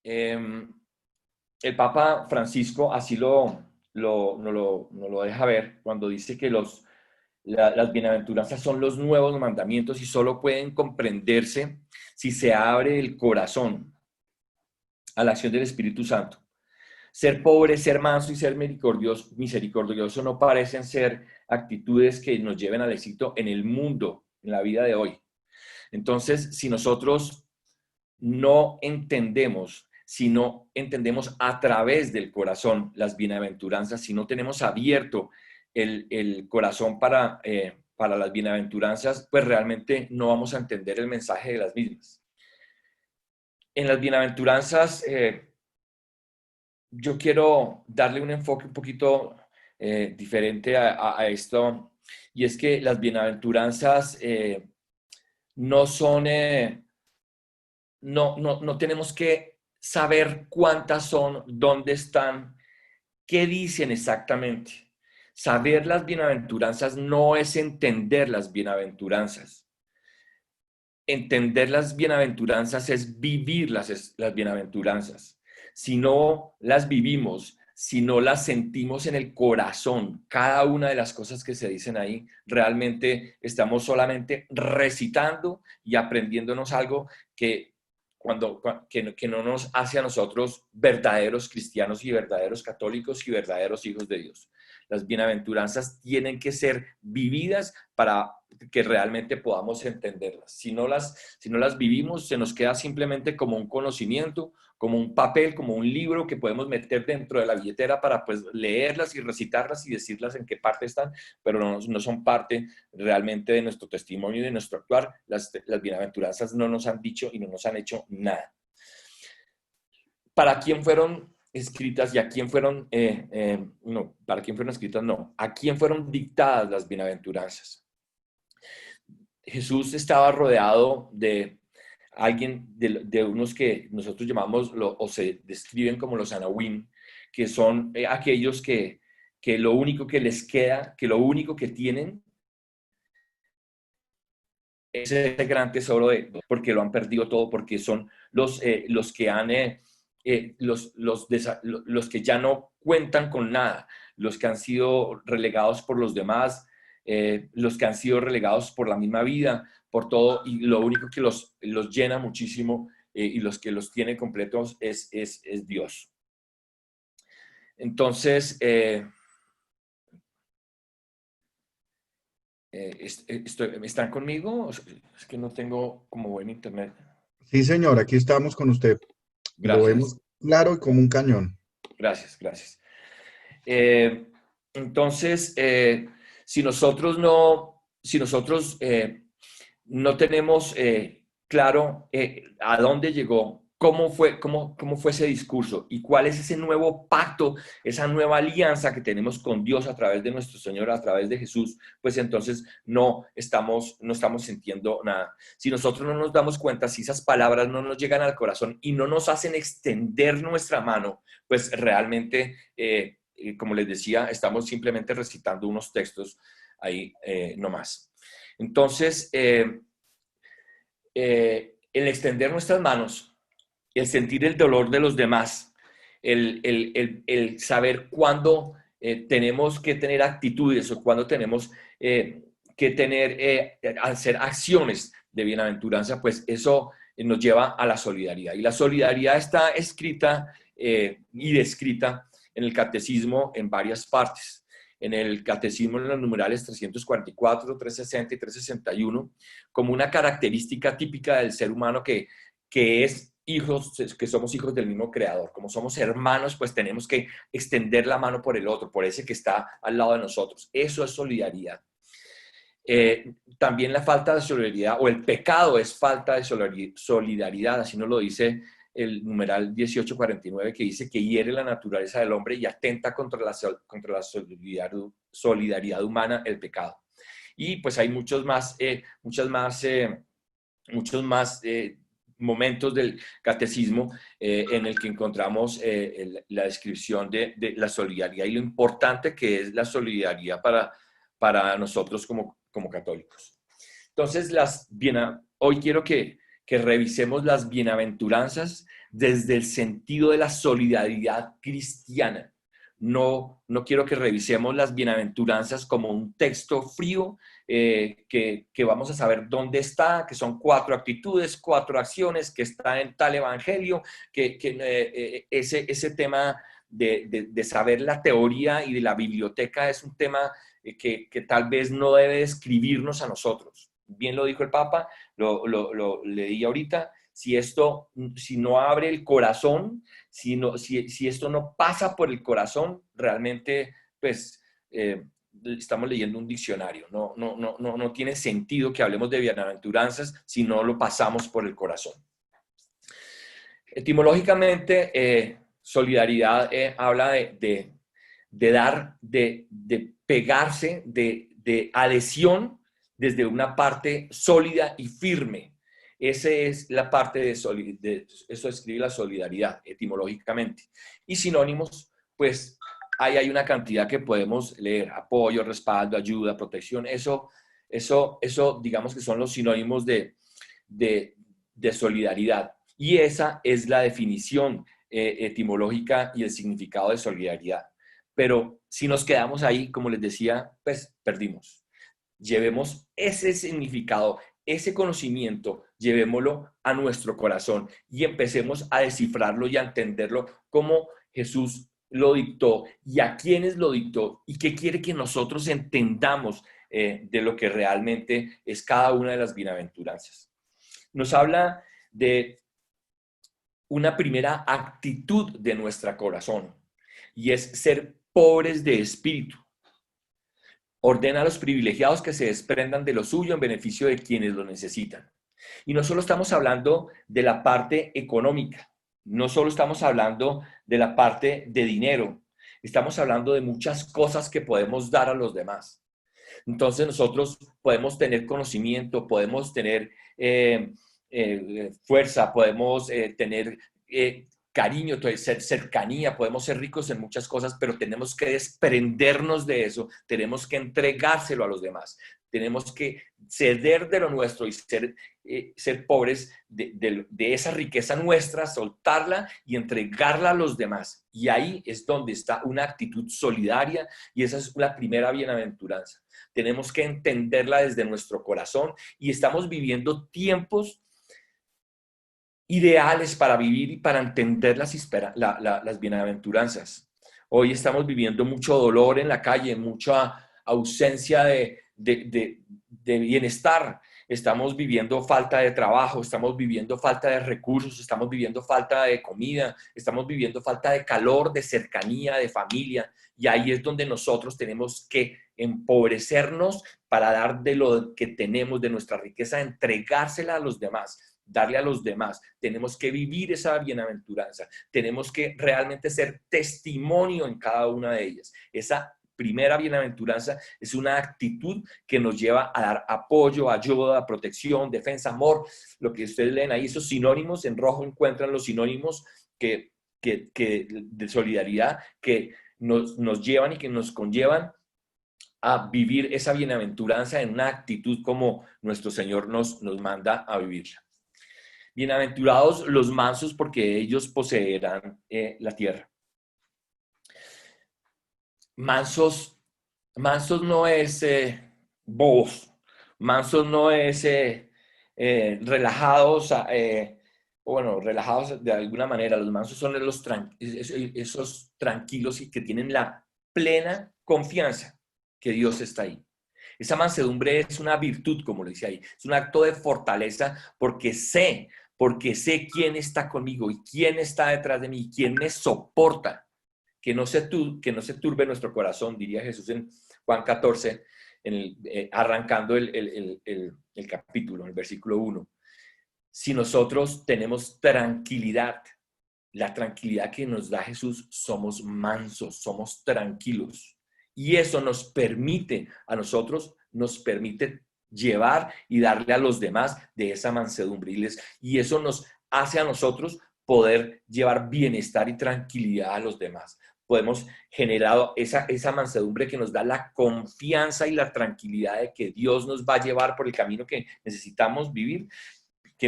Eh, el Papa Francisco así no lo deja ver cuando dice que las bienaventuranzas son los nuevos mandamientos y solo pueden comprenderse si se abre el corazón a la acción del Espíritu Santo. Ser pobre, ser manso y ser misericordioso no parecen ser actitudes que nos lleven al éxito en el mundo, en la vida de hoy. Entonces, si nosotros no entendemos, si no entendemos a través del corazón las bienaventuranzas, si no tenemos abierto el corazón para las bienaventuranzas, pues realmente no vamos a entender el mensaje de las mismas. En las bienaventuranzas, yo quiero darle un enfoque un poquito diferente a esto, y es que las bienaventuranzas no son, no tenemos que saber cuántas son, dónde están, qué dicen exactamente. Saber las bienaventuranzas no es entender las bienaventuranzas. Entender las bienaventuranzas es vivir las bienaventuranzas. Si no las vivimos, si no las sentimos en el corazón, cada una de las cosas que se dicen ahí, realmente estamos solamente recitando y aprendiéndonos algo que no nos hace a nosotros verdaderos cristianos y verdaderos católicos y verdaderos hijos de Dios. Las bienaventuranzas tienen que ser vividas para que realmente podamos entenderlas. Si no las vivimos, se nos queda simplemente como un conocimiento, como un papel, como un libro que podemos meter dentro de la billetera para pues leerlas y recitarlas y decirlas en qué parte están, pero no son parte realmente de nuestro testimonio y de nuestro actuar. Las bienaventuranzas no nos han dicho y no nos han hecho nada. ¿Para quién fueron escritas y a quién fueron, no, para quién fueron escritas? No, ¿a quién fueron dictadas las bienaventuranzas? Jesús estaba rodeado de alguien, de unos que nosotros llamamos, o se describen como los anahuim, que son aquellos que lo único que les queda, que lo único que tienen es ese gran tesoro porque lo han perdido todo, porque son los que han, los que ya no cuentan con nada, los que han sido relegados por los demás, los que han sido relegados por la misma vida, por todo, y lo único que los llena muchísimo y los que los tiene completos es Dios. Entonces, ¿están conmigo? Es que no tengo como buen internet. Sí, señor, aquí estamos con usted. Lo vemos Gracias, claro y como un cañón. gracias. Eh, entonces, si nosotros no tenemos claro a dónde llegó, cómo fue ese discurso y cuál es ese nuevo pacto, esa nueva alianza que tenemos con Dios a través de nuestro Señor, a través de Jesús, pues entonces no estamos sintiendo nada. Si nosotros no nos damos cuenta, si esas palabras no nos llegan al corazón y no nos hacen extender nuestra mano, pues realmente, como les decía, estamos simplemente recitando unos textos ahí nomás. Entonces, el extender nuestras manos, el sentir el dolor de los demás, el saber cuándo tenemos que tener actitudes o cuándo tenemos hacer acciones de bienaventuranza, pues eso nos lleva a la solidaridad. Y la solidaridad está escrita y descrita en el catecismo en varias partes. En el catecismo, en los numerales 344, 360 y 361, como una característica típica del ser humano que es hijos, que somos hijos del mismo creador. Como somos hermanos, pues tenemos que extender la mano por el otro, por ese que está al lado de nosotros. Eso es solidaridad. También la falta de solidaridad o el pecado es falta de solidaridad, así nos lo dice el numeral 1849, que dice que hiere la naturaleza del hombre y atenta contra la solidaridad humana, el pecado. Y pues hay muchos más momentos del catecismo en el que encontramos la descripción de la solidaridad y lo importante que es la solidaridad para nosotros como católicos. Entonces, hoy quiero que revisemos las bienaventuranzas desde el sentido de la solidaridad cristiana. No quiero que revisemos las bienaventuranzas como un texto frío que vamos a saber dónde está, que son 4 actitudes, 4 acciones, que está en tal evangelio, ese tema de saber la teoría y de la biblioteca es un tema que tal vez no debe escribirnos a nosotros. Bien lo dijo el Papa, lo leí ahorita. Si no abre el corazón, si esto no pasa por el corazón, realmente, pues, estamos leyendo un diccionario. No tiene sentido que hablemos de bienaventuranzas si no lo pasamos por el corazón. Etimológicamente, solidaridad habla de dar, de pegarse, de adhesión desde una parte sólida y firme. Esa es la parte de eso escribe la solidaridad etimológicamente. Y sinónimos, pues ahí hay una cantidad que podemos leer: apoyo, respaldo, ayuda, protección. Eso digamos que son los sinónimos de solidaridad. Y esa es la definición etimológica y el significado de solidaridad. Pero si nos quedamos ahí, como les decía, pues perdimos. Llevemos ese significado, ese conocimiento, llevémoslo a nuestro corazón y empecemos a descifrarlo y a entenderlo como Jesús lo dictó y a quiénes lo dictó y qué quiere que nosotros entendamos de lo que realmente es cada una de las bienaventuranzas. Nos habla de una primera actitud de nuestro corazón y es ser pobres de espíritu. Ordena a los privilegiados que se desprendan de lo suyo en beneficio de quienes lo necesitan. Y no solo estamos hablando de la parte económica, no solo estamos hablando de la parte de dinero, estamos hablando de muchas cosas que podemos dar a los demás. Entonces nosotros podemos tener conocimiento, podemos tener fuerza, podemos tener cariño, cercanía, podemos ser ricos en muchas cosas, pero tenemos que desprendernos de eso, tenemos que entregárselo a los demás, tenemos que ceder de lo nuestro y ser pobres de esa riqueza nuestra, soltarla y entregarla a los demás. Y ahí es donde está una actitud solidaria y esa es la primera bienaventuranza. Tenemos que entenderla desde nuestro corazón y estamos viviendo tiempos ideales para vivir y para entender las bienaventuranzas. Hoy estamos viviendo mucho dolor en la calle, mucha ausencia de bienestar. Estamos viviendo falta de trabajo, estamos viviendo falta de recursos, estamos viviendo falta de comida, estamos viviendo falta de calor, de cercanía, de familia. Y ahí es donde nosotros tenemos que empobrecernos para dar de lo que tenemos, de nuestra riqueza, entregársela a los demás, darle a los demás. Tenemos que vivir esa bienaventuranza. Tenemos que realmente ser testimonio en cada una de ellas. Esa primera bienaventuranza es una actitud que nos lleva a dar apoyo, ayuda, protección, defensa, amor. Lo que ustedes leen ahí, esos sinónimos, en rojo encuentran los sinónimos de solidaridad que nos llevan y que nos conllevan a vivir esa bienaventuranza en una actitud como nuestro Señor nos manda a vivirla. Bienaventurados los mansos, porque ellos poseerán la tierra. Mansos no es bobos, mansos no es relajados, relajados de alguna manera. Los mansos son esos tranquilos y que tienen la plena confianza que Dios está ahí. Esa mansedumbre es una virtud, como lo dice ahí, es un acto de fortaleza porque sé quién está conmigo y quién está detrás de mí, quién me soporta. Que no se turbe nuestro corazón, diría Jesús en Juan 14, arrancando el capítulo, en el versículo 1. Si nosotros tenemos tranquilidad, la tranquilidad que nos da Jesús, somos mansos, somos tranquilos. Y eso nos permite llevar y darle a los demás de esa mansedumbre. Y eso nos hace a nosotros poder llevar bienestar y tranquilidad a los demás. Podemos generar esa mansedumbre que nos da la confianza y la tranquilidad de que Dios nos va a llevar por el camino que necesitamos vivir,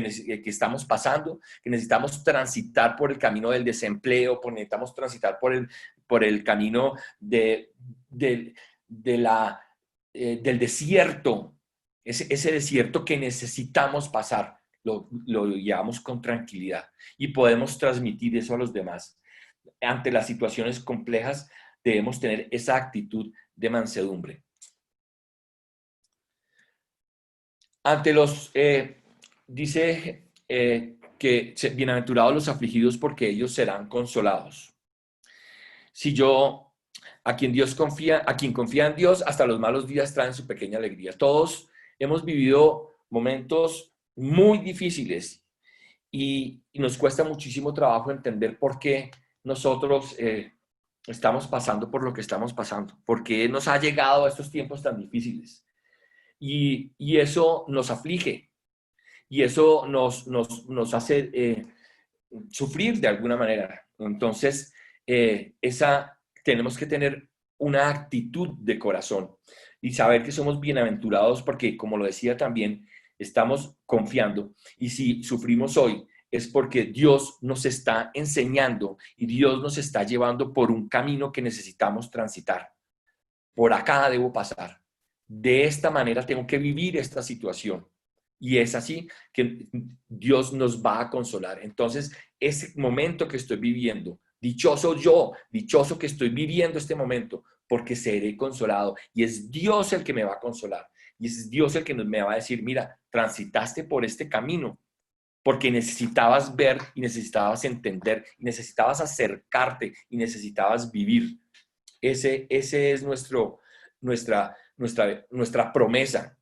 que estamos pasando, que necesitamos transitar por el camino del desempleo, necesitamos transitar por el camino del desierto, ese desierto que necesitamos pasar, lo llevamos con tranquilidad y podemos transmitir eso a los demás. Ante las situaciones complejas debemos tener esa actitud de mansedumbre. Ante dice que bienaventurados los afligidos porque ellos serán consolados. Si yo, a quien confía en Dios, hasta los malos días traen su pequeña alegría. Todos hemos vivido momentos muy difíciles y nos cuesta muchísimo trabajo entender por qué nosotros estamos pasando por lo que estamos pasando, por qué nos ha llegado a estos tiempos tan difíciles. Y eso nos aflige y eso nos hace sufrir de alguna manera. Entonces, tenemos que tener una actitud de corazón y saber que somos bienaventurados porque, como lo decía también, estamos confiando. Y si sufrimos hoy, es porque Dios nos está enseñando y Dios nos está llevando por un camino que necesitamos transitar. Por acá debo pasar. De esta manera tengo que vivir esta situación. Y es así que Dios nos va a consolar. Entonces, ese momento que estoy viviendo, dichoso yo, dichoso que estoy viviendo este momento, porque seré consolado. Y es Dios el que me va a consolar. Y es Dios el que me va a decir, mira, transitaste por este camino, porque necesitabas ver y necesitabas entender, y necesitabas acercarte y necesitabas vivir. Ese es nuestra promesa,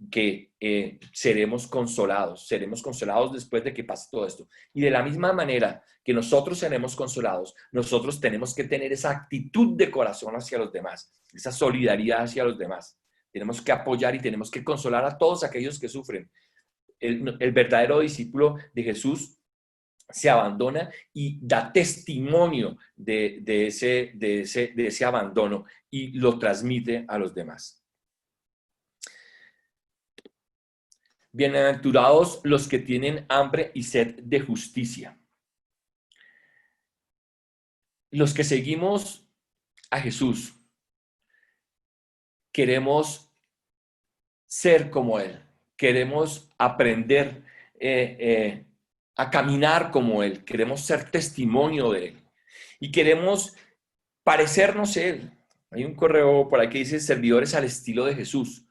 que seremos consolados después de que pase todo esto. Y de la misma manera que nosotros seremos consolados, nosotros tenemos que tener esa actitud de corazón hacia los demás, esa solidaridad hacia los demás. Tenemos que apoyar y tenemos que consolar a todos aquellos que sufren. El verdadero discípulo de Jesús se abandona y da testimonio de ese abandono y lo transmite a los demás. Bienaventurados los que tienen hambre y sed de justicia. Los que seguimos a Jesús queremos ser como Él, queremos aprender a caminar como Él, queremos ser testimonio de Él y queremos parecernos a Él. Hay un correo por ahí que dice servidores al estilo de Jesús.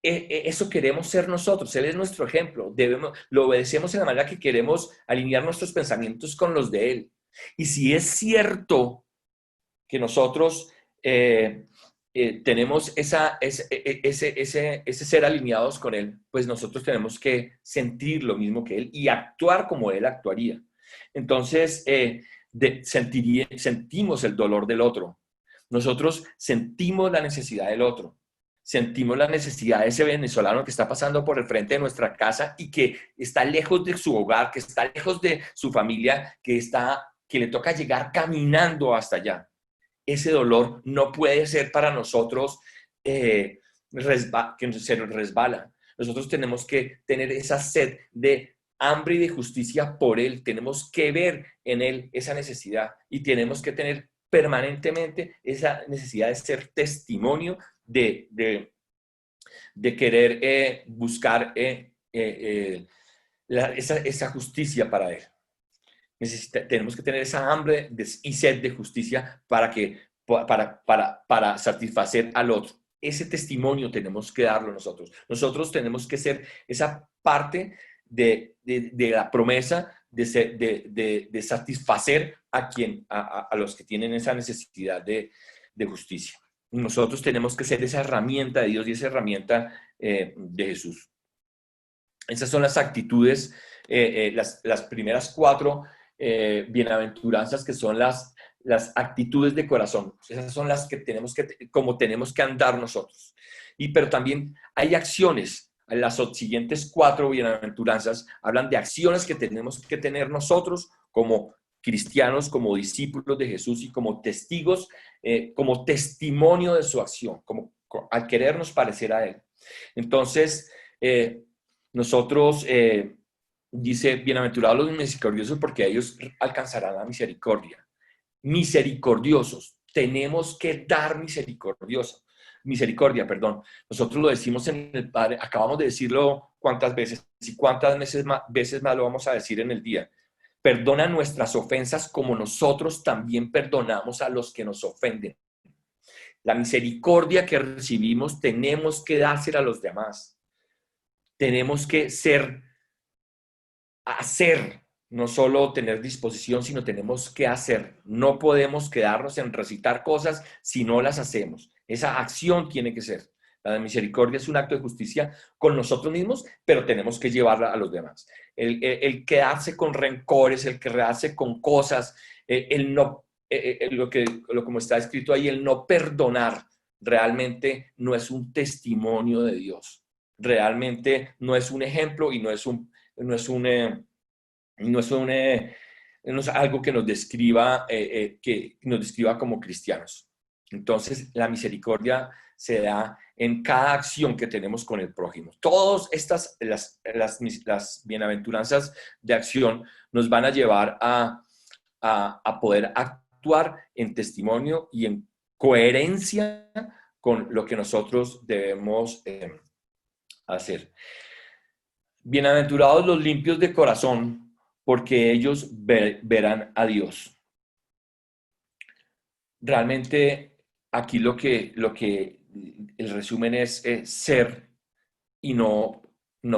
Eso queremos ser nosotros, Él es nuestro ejemplo, lo obedecemos en la manera que queremos alinear nuestros pensamientos con los de Él. Y si es cierto que nosotros tenemos ese ser alineados con Él, pues nosotros tenemos que sentir lo mismo que Él y actuar como Él actuaría. Entonces, sentimos el dolor del otro. Nosotros sentimos la necesidad del otro. Sentimos la necesidad de ese venezolano que está pasando por el frente de nuestra casa y que está lejos de su hogar, que está lejos de su familia, que le toca llegar caminando hasta allá. Ese dolor no puede ser para nosotros que se nos resbala. Nosotros tenemos que tener esa sed de hambre y de justicia por Él. Tenemos que ver en Él esa necesidad y tenemos que tener permanentemente esa necesidad de ser testimonio de querer buscar esa justicia para Él. Tenemos que tener esa hambre y sed de justicia para satisfacer al otro. Ese testimonio tenemos que darlo nosotros. Nosotros tenemos que ser esa parte de la promesa de satisfacer a los que tienen esa necesidad de justicia. Nosotros tenemos que ser esa herramienta de Dios y esa herramienta de Jesús. Esas son las actitudes, las primeras 4 bienaventuranzas, que son las actitudes de corazón. Esas son las que tenemos que andar nosotros. Pero también hay acciones. Las siguientes 4 bienaventuranzas hablan de acciones que tenemos que tener nosotros como cristianos, como discípulos de Jesús y como testigos, como testimonio de su acción, como al querernos parecer a Él. Entonces, nosotros dice, bienaventurados los misericordiosos porque ellos alcanzarán la misericordia. Misericordiosos, tenemos que dar misericordia, perdón. Nosotros lo decimos en el Padre, acabamos de decirlo cuántas veces y cuántas veces más lo vamos a decir en el día. Perdona nuestras ofensas como nosotros también perdonamos a los que nos ofenden. La misericordia que recibimos tenemos que dársela a los demás. Tenemos que hacer, no solo tener disposición, sino tenemos que hacer. No podemos quedarnos en recitar cosas si no las hacemos. Esa acción tiene que ser. La misericordia es un acto de justicia con nosotros mismos, pero tenemos que llevarla a los demás. El quedarse con rencores, el quedarse con cosas, el no, como está escrito ahí, el no perdonar, realmente no es un testimonio de Dios. Realmente no es un ejemplo y no es algo que nos describa, como cristianos. Entonces, la misericordia se da en cada acción que tenemos con el prójimo. Todas las bienaventuranzas de acción nos van a llevar a poder actuar en testimonio y en coherencia con lo que nosotros debemos hacer. Bienaventurados los limpios de corazón, porque ellos verán a Dios. Realmente aquí lo que el resumen es ser y no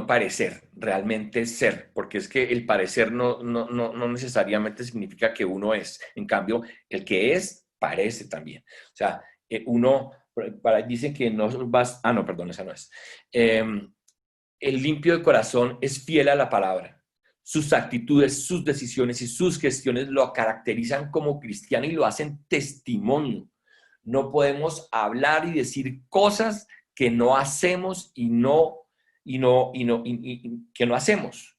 parecer, realmente ser, porque es que el parecer no necesariamente significa que uno es. En cambio, el que es, parece también. O sea, dicen que no vas, no, perdón, esa no es. El limpio de corazón es fiel a la palabra. Sus actitudes, sus decisiones y sus gestiones lo caracterizan como cristiano y lo hacen testimonio. No podemos hablar y decir cosas que no hacemos que no hacemos.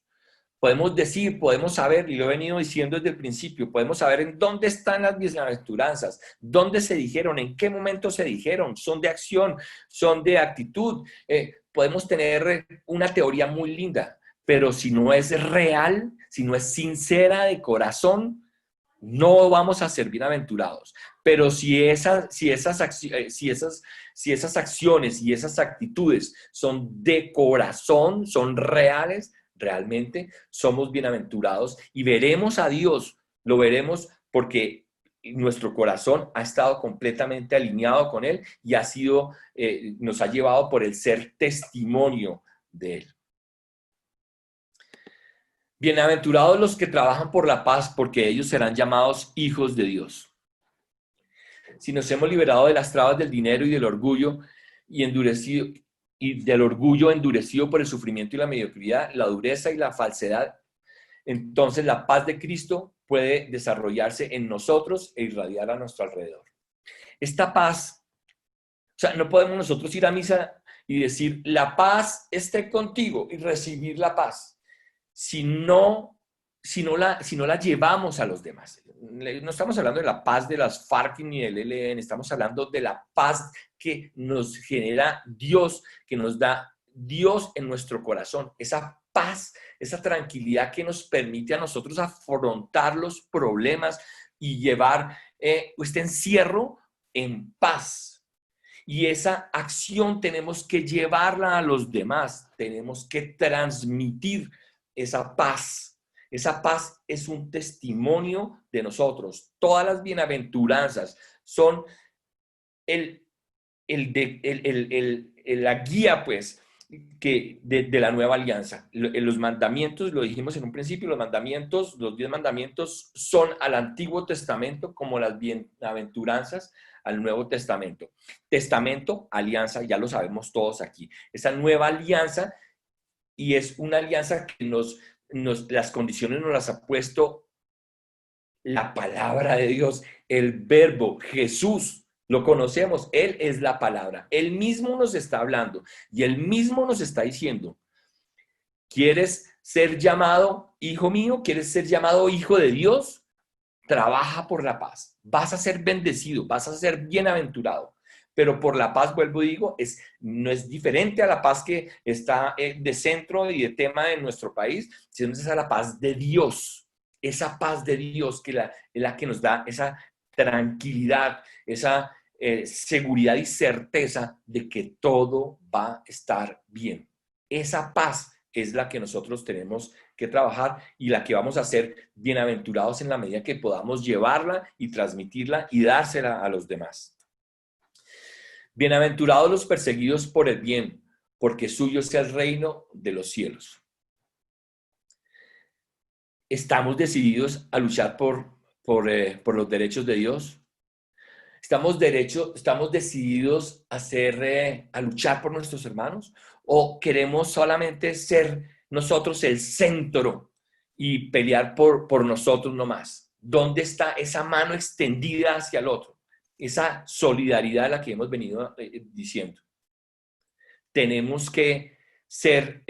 Podemos decir, podemos saber, y lo he venido diciendo desde el principio, podemos saber en dónde están las bienaventuranzas, dónde se dijeron, en qué momento se dijeron, son de acción, son de actitud. Podemos tener una teoría muy linda, pero si no es real, si no es sincera de corazón, no vamos a ser bienaventurados. Pero si esas acciones y esas actitudes son de corazón, son reales, realmente somos bienaventurados y veremos a Dios, lo veremos porque nuestro corazón ha estado completamente alineado con Él y nos ha llevado por el ser testimonio de Él. Bienaventurados los que trabajan por la paz, porque ellos serán llamados hijos de Dios. Si nos hemos liberado de las trabas del dinero y del orgullo endurecido por el sufrimiento y la mediocridad, la dureza y la falsedad, entonces la paz de Cristo puede desarrollarse en nosotros e irradiar a nuestro alrededor. Esta paz, o sea, no podemos nosotros ir a misa y decir, la paz esté contigo y recibir la paz, si no la llevamos a los demás. No estamos hablando de la paz de las FARC ni del ELN, estamos hablando de la paz que nos genera Dios, que nos da Dios en nuestro corazón. Esa paz, esa tranquilidad que nos permite a nosotros afrontar los problemas y llevar este encierro en paz. Y esa acción tenemos que llevarla a los demás, tenemos que transmitir esa paz. Esa paz es un testimonio de nosotros. Todas las bienaventuranzas son la guía, pues, de la nueva alianza. Los mandamientos, lo dijimos en un principio, los 10 mandamientos son al Antiguo Testamento como las bienaventuranzas al Nuevo Testamento. Testamento, alianza, ya lo sabemos todos aquí. Esa nueva alianza, y es una alianza que las condiciones nos las ha puesto la palabra de Dios, el verbo, Jesús. Lo conocemos, Él es la palabra. Él mismo nos está hablando y Él mismo nos está diciendo, ¿quieres ser llamado hijo mío? ¿Quieres ser llamado hijo de Dios? Trabaja por la paz. Vas a ser bendecido, vas a ser bienaventurado. Pero por la paz, vuelvo y digo, no es diferente a la paz que está de centro y de tema en nuestro país, sino es a la paz de Dios. Esa paz de Dios que es la que nos da esa tranquilidad, esa seguridad y certeza de que todo va a estar bien. Esa paz es la que nosotros tenemos que trabajar y la que vamos a ser bienaventurados en la medida que podamos llevarla y transmitirla y dársela a los demás. Bienaventurados los perseguidos por el bien, porque suyo es el reino de los cielos. ¿Estamos decididos a luchar por los derechos de Dios? ¿Estamos decididos a luchar por nuestros hermanos? ¿O queremos solamente ser nosotros el centro y pelear por nosotros nomás? ¿Dónde está esa mano extendida hacia el otro? Esa solidaridad a la que hemos venido diciendo. Tenemos que ser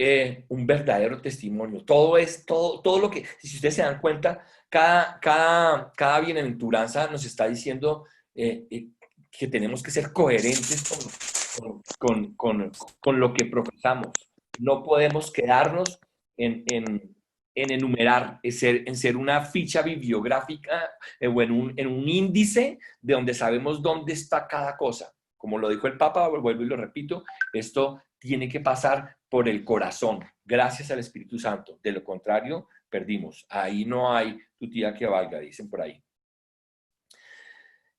un verdadero testimonio. Todo lo que, si ustedes se dan cuenta, cada bienaventuranza nos está diciendo que tenemos que ser coherentes con lo que profesamos. No podemos quedarnos en enumerar, en ser una ficha bibliográfica o en un índice de donde sabemos dónde está cada cosa. Como lo dijo el Papa, vuelvo y lo repito, esto tiene que pasar por el corazón, gracias al Espíritu Santo. De lo contrario, perdimos. Ahí no hay tu tía que valga, dicen por ahí.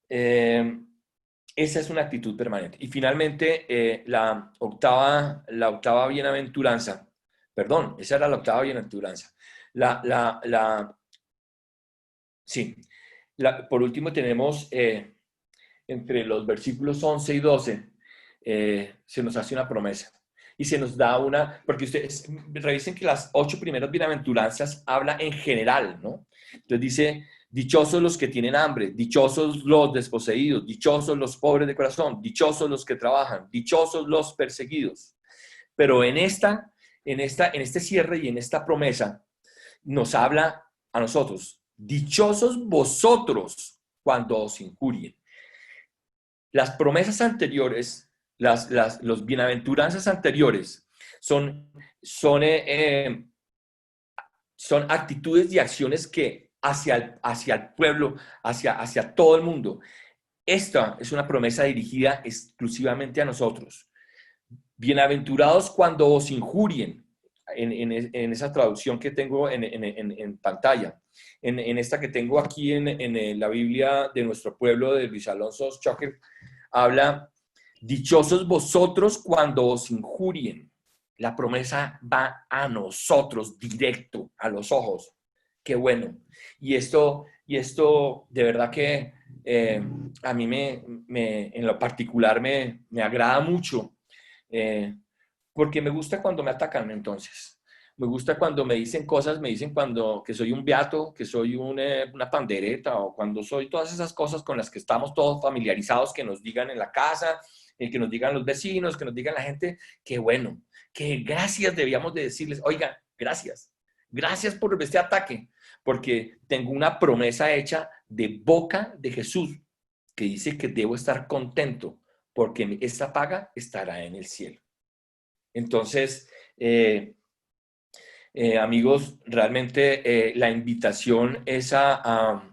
Esa es una actitud permanente. Y finalmente, la octava bienaventuranza, perdón, esa era la octava bienaventuranza. Sí, por último tenemos entre los versículos 11 y 12, se nos hace una promesa. Y se nos da porque ustedes revisen que las 8 primeras bienaventuranzas habla en general, ¿no? Entonces dice, dichosos los que tienen hambre, dichosos los desposeídos, dichosos los pobres de corazón, dichosos los que trabajan, dichosos los perseguidos. Pero en este cierre y en esta promesa nos habla a nosotros, dichosos vosotros cuando os injurien. Las promesas anteriores, los bienaventuranzas anteriores son actitudes y acciones que hacia el pueblo, hacia todo el mundo. Esta es una promesa dirigida exclusivamente a nosotros. Bienaventurados cuando os injurien, en esa traducción que tengo en pantalla. En esta que tengo aquí en la Biblia de nuestro pueblo de Luis Alonso Schocker, habla, dichosos vosotros cuando os injurien. La promesa va a nosotros, directo, a los ojos. Qué bueno. Y esto de verdad que a mí en lo particular me agrada mucho, porque me gusta cuando me atacan entonces. Me gusta cuando me dicen cosas, me dicen que soy un beato, que soy una pandereta, o cuando soy todas esas cosas con las que estamos todos familiarizados, que nos digan en la casa, que nos digan los vecinos, que nos digan la gente, qué bueno, que gracias debíamos de decirles, oiga, gracias por este ataque, porque tengo una promesa hecha de boca de Jesús, que dice que debo estar contento, porque esta paga estará en el cielo. Entonces, amigos, realmente la invitación es a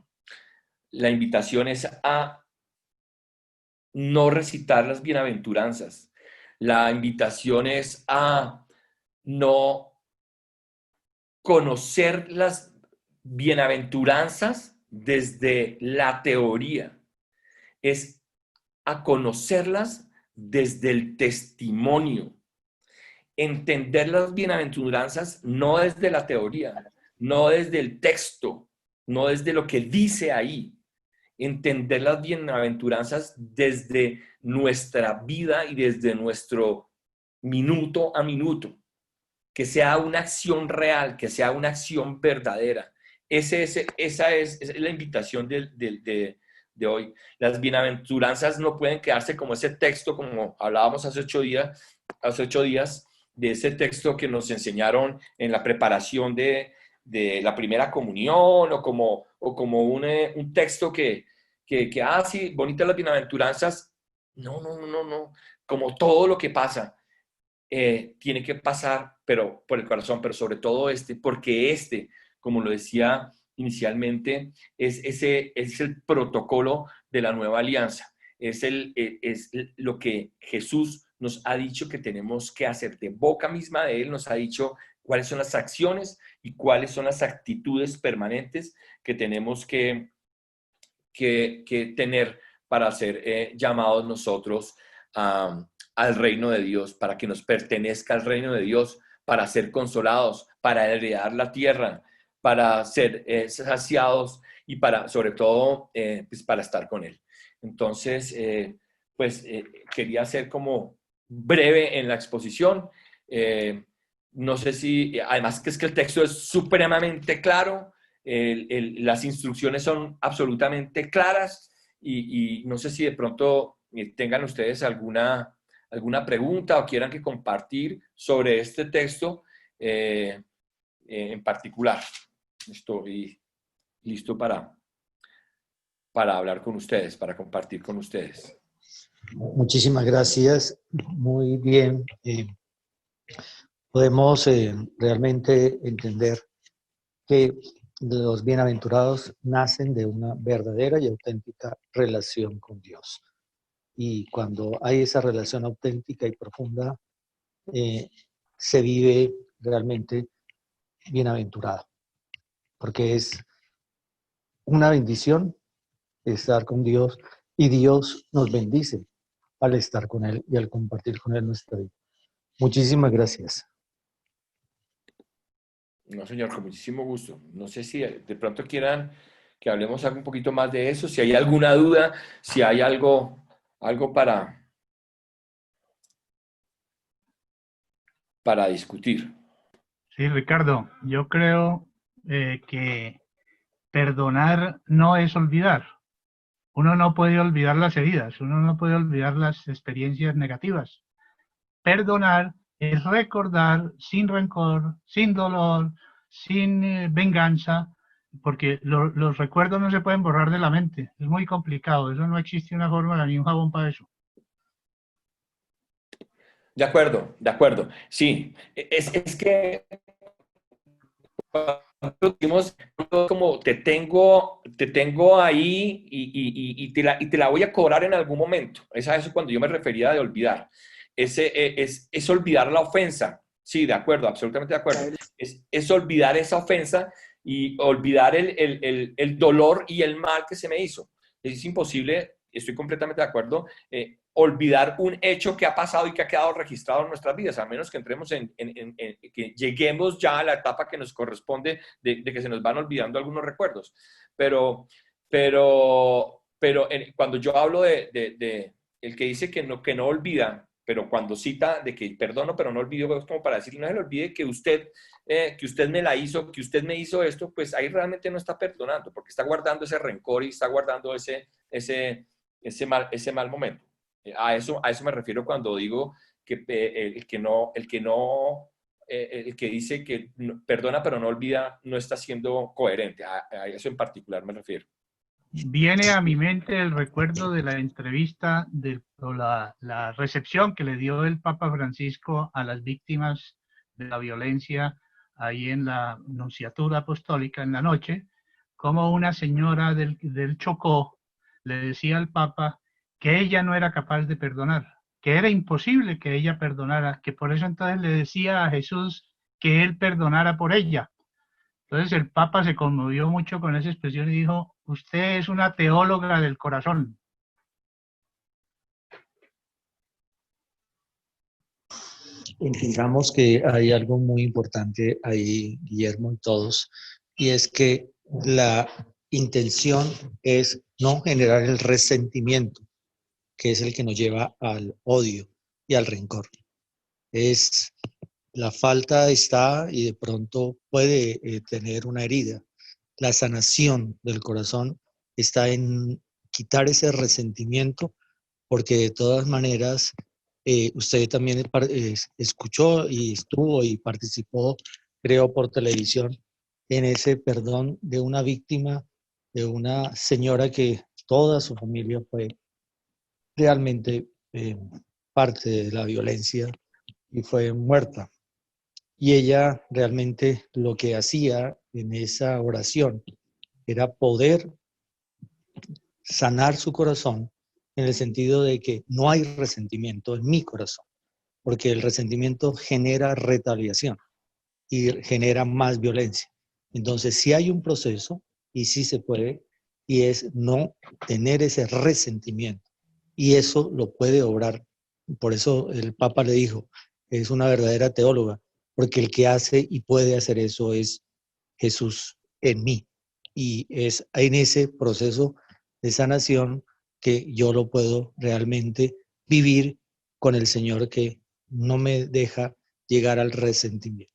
no recitar las bienaventuranzas. La invitación es a no conocer las bienaventuranzas desde la teoría. Es a conocerlas desde el testimonio. Entender las bienaventuranzas no desde la teoría, no desde el texto, no desde lo que dice ahí. Entender las bienaventuranzas desde nuestra vida y desde nuestro minuto a minuto. Que sea una acción real, que sea una acción verdadera. Esa es la invitación de hoy. Las bienaventuranzas no pueden quedarse como ese texto, como hablábamos hace 8 días, de ese texto que nos enseñaron en la preparación de la primera comunión, o como un texto sí, bonitas las bienaventuranzas, No, no, no, no, no. Como todo lo que pasa, tiene que pasar, pero por el corazón, pero sobre todo porque como lo decía inicialmente, es el protocolo de la nueva alianza. Es lo que Jesús nos ha dicho que tenemos que hacer. De boca misma de Él nos ha dicho cuáles son las acciones y cuáles son las actitudes permanentes que tenemos que tener para ser llamados nosotros al reino de Dios, para que nos pertenezca al reino de Dios, para ser consolados, para heredar la tierra, para ser saciados y para, sobre todo, pues para estar con Él. Entonces, quería ser como breve en la exposición. No sé si, además que es que el texto es supremamente claro, las instrucciones son absolutamente claras y no sé si de pronto tengan ustedes alguna pregunta o quieran que compartir sobre este texto en particular. Estoy listo para hablar con ustedes, para compartir con ustedes. Muchísimas gracias. Muy bien. Podemos realmente entender que los bienaventurados nacen de una verdadera y auténtica relación con Dios. Y cuando hay esa relación auténtica y profunda, se vive realmente bienaventurado, porque es una bendición estar con Dios y Dios nos bendice al estar con Él y al compartir con Él nuestra vida. Muchísimas gracias. No, señor, con muchísimo gusto. No sé si de pronto quieran que hablemos un poquito más de eso, si hay alguna duda, si hay algo para discutir. Sí, Ricardo, yo creo que perdonar no es olvidar. Uno no puede olvidar las heridas, uno no puede olvidar las experiencias negativas. Perdonar es recordar sin rencor, sin dolor, sin venganza, porque los recuerdos no se pueden borrar de la mente. Es muy complicado, eso no existe una fórmula ni un jabón para eso. De acuerdo, de acuerdo. Sí, es que decimos como te tengo ahí y te la voy a cobrar en algún momento. Es a eso cuando yo me refería de olvidar. Es olvidar la ofensa. Sí, de acuerdo, absolutamente de acuerdo. Es olvidar esa ofensa y olvidar el dolor y el mal que se me hizo. Es imposible, estoy completamente de acuerdo, olvidar un hecho que ha pasado y que ha quedado registrado en nuestras vidas, a menos que entremos que lleguemos ya a la etapa que nos corresponde de que se nos van olvidando algunos recuerdos. Pero cuando yo hablo de el que dice que no olvida, pero cuando cita de que perdono, pero no olvido, es como para decir, no se le olvide que usted me la hizo, que usted me hizo esto, pues ahí realmente no está perdonando, porque está guardando ese rencor y está guardando ese mal momento. A eso me refiero cuando digo que el que dice que perdona pero no olvida no está siendo coherente. A eso en particular me refiero. Viene a mi mente el recuerdo de la entrevista, o la recepción que le dio el Papa Francisco a las víctimas de la violencia ahí en la Nunciatura Apostólica en la noche, como una señora del Chocó le decía al Papa que ella no era capaz de perdonar, que era imposible que ella perdonara, que por eso entonces le decía a Jesús que él perdonara por ella. Entonces el Papa se conmovió mucho con esa expresión y dijo, usted es una teóloga del corazón. Entendamos que hay algo muy importante ahí, Guillermo, y todos, y es que la intención es no generar el resentimiento, que es el que nos lleva al odio y al rencor. Es la falta está y de pronto puede tener una herida. La sanación del corazón está en quitar ese resentimiento, porque de todas maneras usted también escuchó y estuvo y participó, creo, por televisión en ese perdón de una víctima, de una señora que toda su familia fue realmente parte de la violencia y fue muerta. Y ella realmente lo que hacía en esa oración era poder sanar su corazón en el sentido de que no hay resentimiento en mi corazón, porque el resentimiento genera retaliación y genera más violencia. Entonces, sí hay un proceso y sí se puede, y es no tener ese resentimiento. Y eso lo puede obrar. Por eso el Papa le dijo, es una verdadera teóloga, porque el que hace y puede hacer eso es Jesús en mí. Y es en ese proceso de sanación que yo lo puedo realmente vivir con el Señor que no me deja llegar al resentimiento.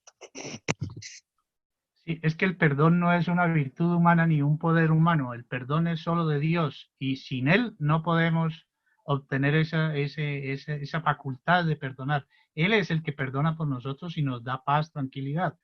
Sí, es que el perdón no es una virtud humana ni un poder humano, el perdón es solo de Dios y sin Él no podemos obtener esa facultad de perdonar. Él es el que perdona por nosotros y nos da paz, tranquilidad.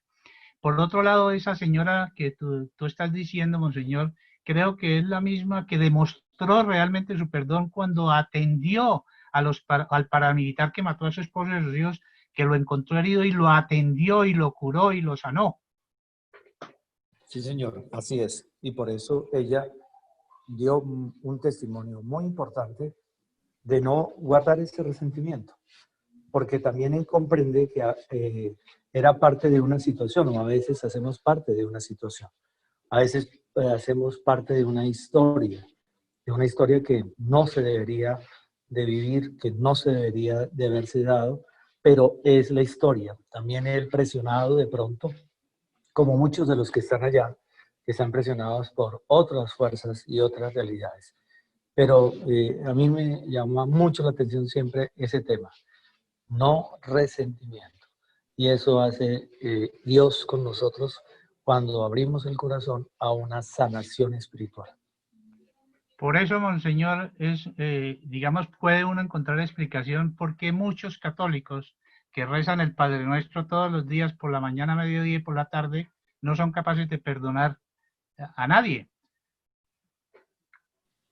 Por otro lado, esa señora que tú estás diciendo, monseñor, creo que es la misma que demostró realmente su perdón cuando atendió al paramilitar que mató a su esposo y a sus hijos, que lo encontró herido y lo atendió y lo curó y lo sanó. Sí, señor, así es. Y por eso ella dio un testimonio muy importante de no guardar ese resentimiento, porque también él comprende que era parte de una situación, o a veces hacemos parte de una situación, a veces hacemos parte de una historia que no se debería de vivir, que no se debería de haberse dado, pero es la historia. También él presionado de pronto, como muchos de los que están allá, que están presionados por otras fuerzas y otras realidades. Pero a mí me llama mucho la atención siempre ese tema, no resentimiento. Y eso hace Dios con nosotros cuando abrimos el corazón a una sanación espiritual. Por eso, monseñor, digamos, puede uno encontrar explicación por qué muchos católicos que rezan el Padre Nuestro todos los días por la mañana, mediodía y por la tarde no son capaces de perdonar a nadie.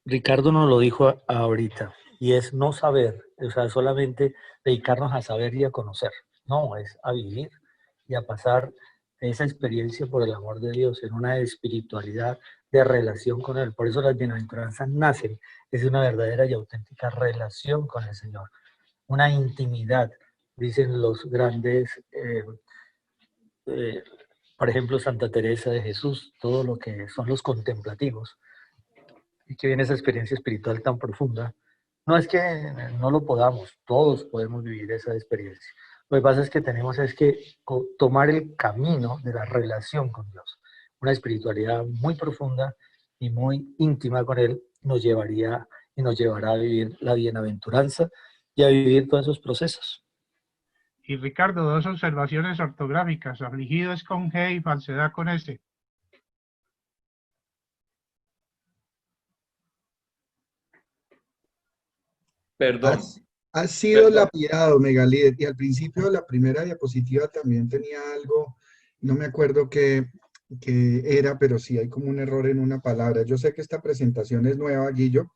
Ricardo nos lo dijo ahorita, y es no saber, o sea, solamente dedicarnos a saber y a conocer. No, es a vivir y a pasar esa experiencia por el amor de Dios en una espiritualidad de relación con Él. Por eso las bienaventuranzas nacen, es una verdadera y auténtica relación con el Señor, una intimidad, dicen los grandes, por ejemplo, Santa Teresa de Jesús, todo lo que son los contemplativos, y que viene esa experiencia espiritual tan profunda. No es que no lo podamos, todos podemos vivir esa experiencia. Lo que pasa es que tenemos que tomar el camino de la relación con Dios. Una espiritualidad muy profunda y muy íntima con Él nos llevaría y nos llevará a vivir la bienaventuranza y a vivir todos esos procesos. Y Ricardo, dos observaciones ortográficas. Afligido es con G y falsedad con S. Perdón, Ha sido perdón. lapidado, Megalíder, y al principio de la primera diapositiva también tenía algo, no me acuerdo qué era, pero sí hay como un error en una palabra. Yo sé que esta presentación es nueva, Guillo,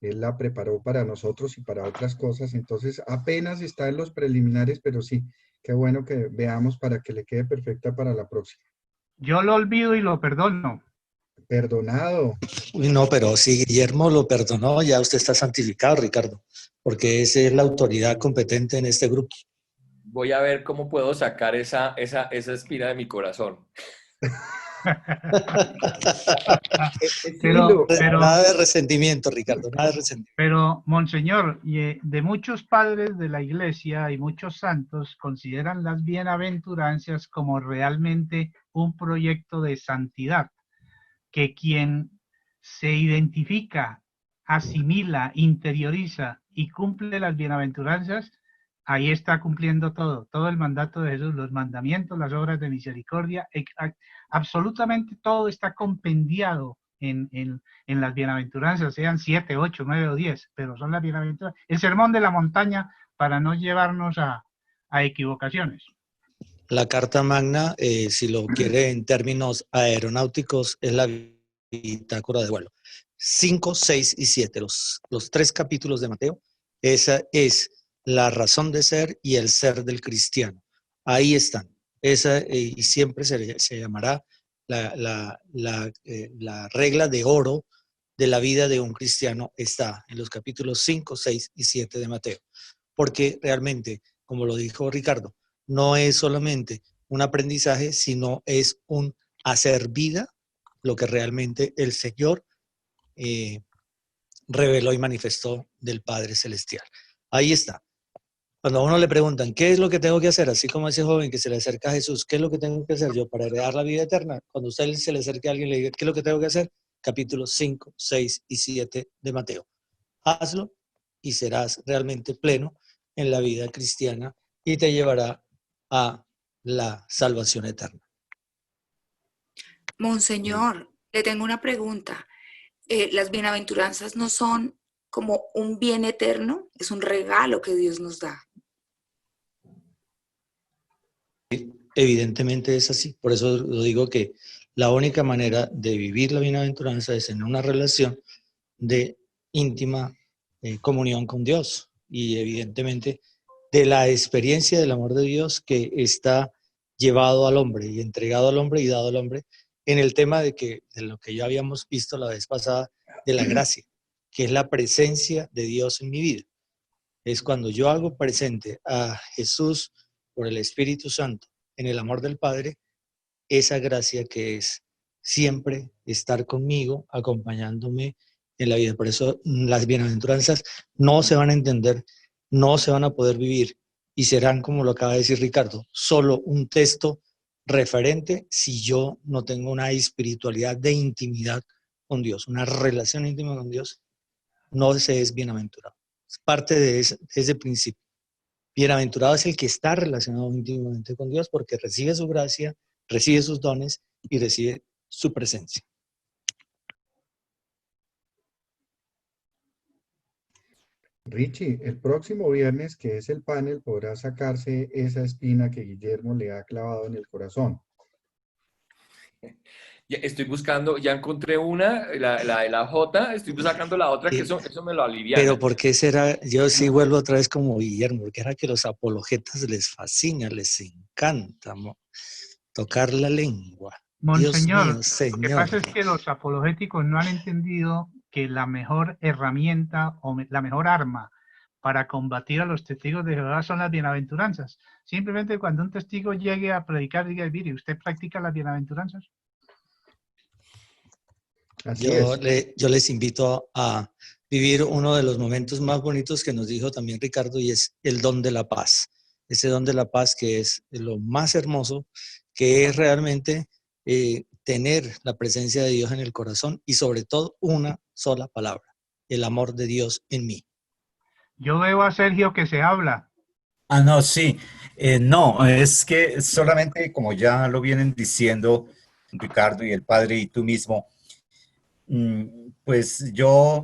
él la preparó para nosotros y para otras cosas, entonces apenas está en los preliminares, pero sí, qué bueno que veamos para que le quede perfecta para la próxima. Yo lo olvido y lo perdono. Perdonado. Uy, no, pero si Guillermo lo perdonó, ya usted está santificado, Ricardo, porque esa es la autoridad competente en este grupo. Voy a ver cómo puedo sacar esa espina de mi corazón. Pero, Nada de resentimiento, Ricardo, nada de resentimiento. pero, monseñor, de muchos padres de la iglesia y muchos santos consideran las bienaventuranzas como realmente un proyecto de santidad, que quien se identifica, asimila, interioriza y cumple las bienaventuranzas, ahí está cumpliendo todo el mandato de Jesús, los mandamientos, las obras de misericordia, absolutamente todo está compendiado en las bienaventuranzas, sean 7, 8, 9 o 10, pero son las bienaventuranzas. El sermón de la montaña para no llevarnos a equivocaciones. La Carta Magna, si lo quiere en términos aeronáuticos, es la bitácora de vuelo. 5, 6 y 7, los 3 capítulos de Mateo. Esa es la razón de ser y el ser del cristiano. Ahí están. Esa, y siempre se llamará la regla de oro de la vida de un cristiano, está en los capítulos 5, 6 y 7 de Mateo. Porque realmente, como lo dijo Ricardo, no es solamente un aprendizaje, sino es un hacer vida lo que realmente el Señor reveló y manifestó del Padre Celestial. Ahí está. Cuando a uno le preguntan, ¿qué es lo que tengo que hacer? Así como ese joven que se le acerca a Jesús, ¿qué es lo que tengo que hacer yo para heredar la vida eterna? Cuando usted se le acerque a alguien y le diga, ¿qué es lo que tengo que hacer? Capítulos 5, 6 y 7 de Mateo. Hazlo y serás realmente pleno en la vida cristiana y te llevará a la salvación eterna. Monseñor, le tengo una pregunta. ¿Las bienaventuranzas no son como un bien eterno? Es un regalo que Dios nos da. Evidentemente es así. Por eso lo digo que la única manera de vivir la bienaventuranza es en una relación de íntima comunión con Dios y evidentemente de la experiencia del amor de Dios que está llevado al hombre y entregado al hombre y dado al hombre en el tema de lo que ya habíamos visto la vez pasada de la gracia, que es la presencia de Dios en mi vida. Es cuando yo hago presente a Jesús por el Espíritu Santo en el amor del Padre, esa gracia que es siempre estar conmigo, acompañándome en la vida. Por eso las bienaventuranzas no se van a entender, no se van a poder vivir y serán, como lo acaba de decir Ricardo, solo un texto referente si yo no tengo una espiritualidad de intimidad con Dios, una relación íntima con Dios, no se es bienaventurado. Es parte de ese principio. Bienaventurado es el que está relacionado íntimamente con Dios porque recibe su gracia, recibe sus dones y recibe su presencia. Richie, el próximo viernes, que es el panel, podrá sacarse esa espina que Guillermo le ha clavado en el corazón. Ya estoy buscando, ya encontré una, la de la J, estoy sacando la otra, que Sí. eso me lo aliviana. Pero ¿por qué será? Yo sí vuelvo otra vez como Guillermo, porque era que los apologetas les fascina, les encanta tocar la lengua. Monseñor, Dios mío, lo que Señor. pasa es que los apologéticos no han entendido que la mejor herramienta o la mejor arma para combatir a los testigos de Jehová son las bienaventuranzas. Simplemente cuando un testigo llegue a predicar, diga, mire, ¿usted practica las bienaventuranzas? Así es. Yo les invito a vivir uno de los momentos más bonitos que nos dijo también Ricardo y es el don de la paz. Ese don de la paz que es lo más hermoso, que es realmente tener la presencia de Dios en el corazón y sobre todo una sola palabra, el amor de Dios en mí. Yo veo a Sergio que se habla. Ah, no, sí. No, es que solamente como ya lo vienen diciendo Ricardo y el padre y tú mismo, pues yo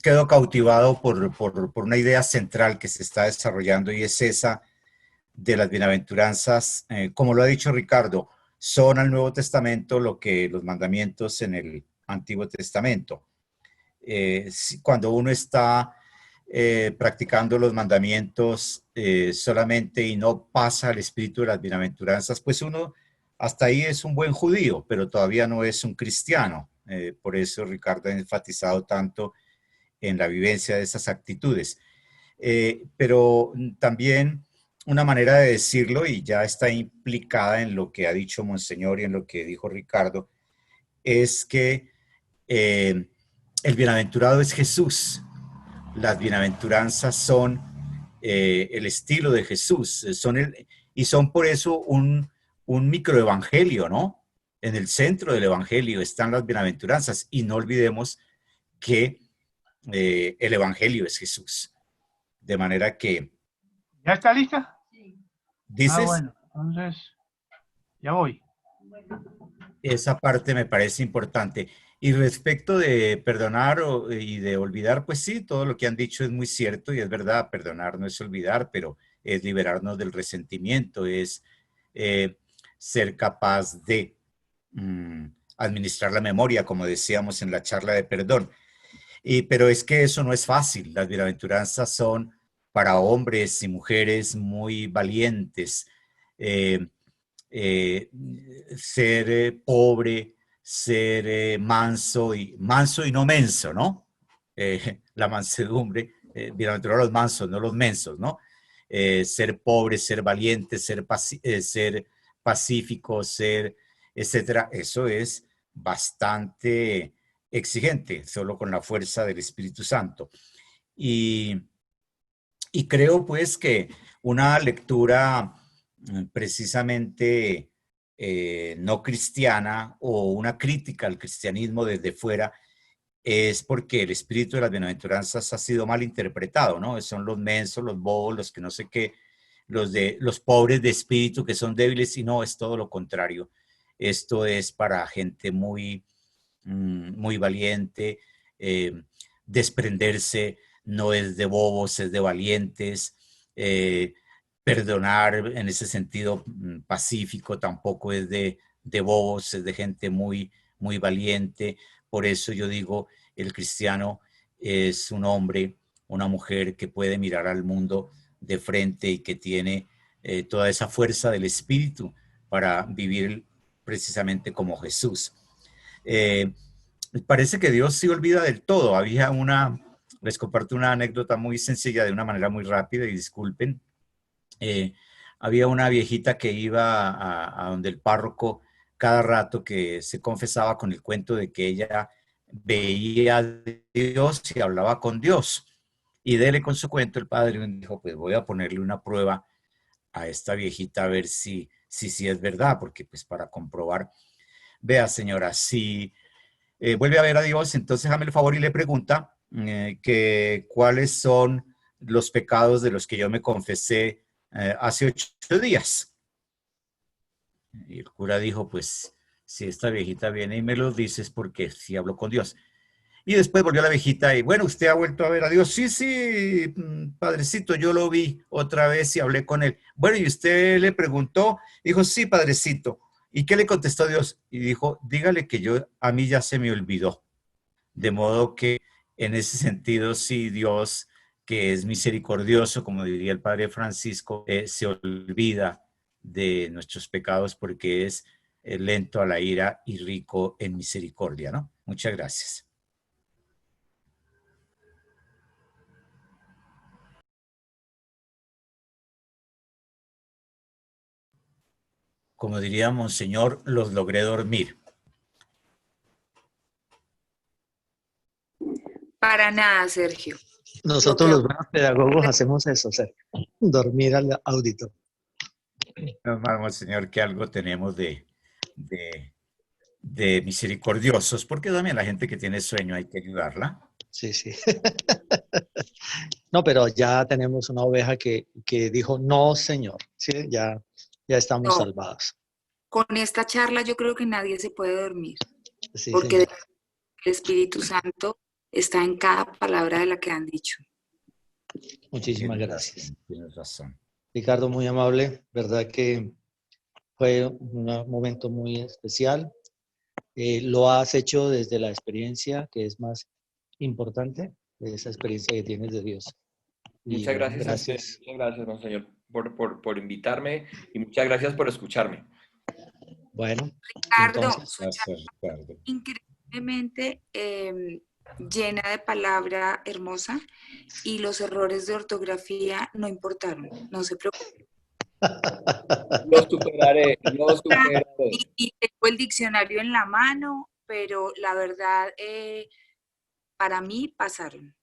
quedo cautivado por una idea central que se está desarrollando y es esa de las bienaventuranzas. Como lo ha dicho Ricardo, son al Nuevo Testamento lo que los mandamientos en el Antiguo Testamento. Cuando uno está practicando los mandamientos solamente y no pasa al espíritu de las bienaventuranzas, pues uno hasta ahí es un buen judío, pero todavía no es un cristiano. Por eso Ricardo ha enfatizado tanto en la vivencia de esas actitudes. Pero también una manera de decirlo, y ya está implicada en lo que ha dicho Monseñor y en lo que dijo Ricardo, es que el bienaventurado es Jesús. Las bienaventuranzas son el estilo de Jesús, y son por eso un microevangelio, ¿no? En el centro del evangelio están las bienaventuranzas, y no olvidemos que el evangelio es Jesús. De manera que... ¿Ya está lista? ¿Dices? Ah, bueno, entonces ya voy. Esa parte me parece importante. Y respecto de perdonar y de olvidar, pues sí, todo lo que han dicho es muy cierto y es verdad, perdonar no es olvidar, pero es liberarnos del resentimiento, es ser capaz de administrar la memoria, como decíamos en la charla de perdón. Pero es que eso no es fácil. Las bienaventuranzas son para hombres y mujeres muy valientes. Ser pobre, ser manso y no menso, ¿no? La mansedumbre, bienaventurados los mansos, no los mensos, ¿no? Ser pobre, ser valiente, ser pacífico, ser, etcétera. Eso es bastante exigente, solo con la fuerza del Espíritu Santo. Y creo pues que una lectura precisamente no cristiana o una crítica al cristianismo desde fuera es porque el espíritu de las bienaventuranzas ha sido mal interpretado, ¿no? Son los mensos, los bobos, los que no sé qué, los pobres de espíritu que son débiles, y no, es todo lo contrario. Esto es para gente muy valiente. Desprenderse no es de bobos, es de valientes. Perdonar en ese sentido pacífico tampoco es de bobos, es de gente muy valiente. Por eso yo digo, el cristiano es un hombre, una mujer que puede mirar al mundo de frente y que tiene toda esa fuerza del espíritu para vivir precisamente como Jesús. Parece que Dios se olvida del todo. Les comparto una anécdota muy sencilla de una manera muy rápida y disculpen. Había una viejita que iba a donde el párroco cada rato, que se confesaba con el cuento de que ella veía a Dios y hablaba con Dios. Y dele con su cuento, el padre dijo, pues voy a ponerle una prueba a esta viejita a ver si es verdad, porque pues para comprobar, vea señora, si vuelve a ver a Dios, entonces hágame el favor y le pregunta que cuáles son los pecados de los que yo me confesé hace 8 días. Y el cura dijo, pues, si esta viejita viene y me lo dice es porque sí habló con Dios. Y después volvió la viejita y, bueno, ¿usted ha vuelto a ver a Dios? Sí, padrecito, yo lo vi otra vez y hablé con él. Bueno, y usted le preguntó, dijo, sí, padrecito. ¿Y qué le contestó Dios? Y dijo, dígale que a mí ya se me olvidó. De modo que en ese sentido, sí, Dios, que es misericordioso, como diría el Padre Francisco, se olvida de nuestros pecados porque es lento a la ira y rico en misericordia, ¿no? Muchas gracias. Como diría Monseñor, los logré dormir. Para nada, Sergio. Nosotros los buenos pedagogos hacemos eso, Sergio, dormir al auditor. Monseñor, que algo tenemos de misericordiosos, porque también la gente que tiene sueño hay que ayudarla. Sí, sí. No, pero ya tenemos una oveja que dijo, no, Señor. Sí, ya estamos salvados. Con esta charla yo creo que nadie se puede dormir, Sí, porque señor. el Espíritu Santo está en cada palabra de la que han dicho. Muchísimas gracias. Tienes razón. Ricardo, muy amable. Verdad que fue un momento muy especial. Lo has hecho desde la experiencia, que es más importante, de esa experiencia que tienes de Dios. Muchas gracias a usted, muchas gracias, monseñor, por invitarme y muchas gracias por escucharme. Bueno, Ricardo, entonces, Gracias, Ricardo. increíblemente llena de palabra hermosa y los errores de ortografía no importaron, no se preocupe. Lo superaré, lo superaré. Y tengo el diccionario en la mano, pero la verdad, para mí pasaron.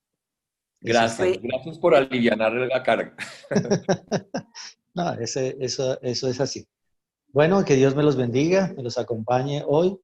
Gracias, gracias por alivianar la carga. No, eso es así. Bueno, que Dios me los bendiga, me los acompañe hoy